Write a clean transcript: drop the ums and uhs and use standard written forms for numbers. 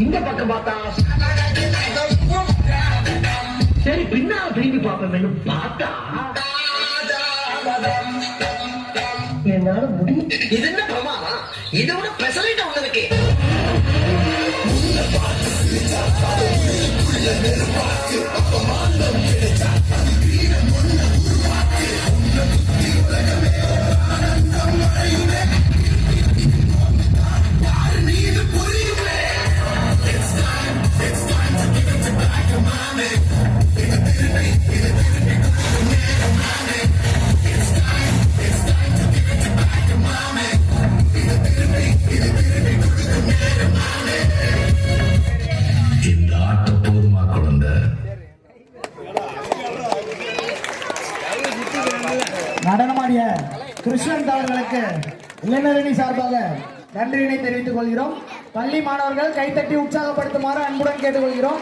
இந்த பக்கம் பார்த்தா சரி பின்னா திரும்பி பார்ப்பேன் பார்த்தா என்னால முடியும். இது என்ன பிரமாதா? இதை விட பெசலைட்டா ஒண்ணு இருக்கு. இந்த ஆட்ட போதுமா குழந்தை? நடனமாடிய கிருஷ்ணன் அவர்களுக்கு இளைஞரணி சார்பாக நன்றியினை தெரிவித்துக் கொள்கிறோம். பள்ளி மாணவர்கள் கைத்தட்டி உற்சாகப்படுத்துமாறு அன்புடன் கேட்டுக்கொள்கிறோம்.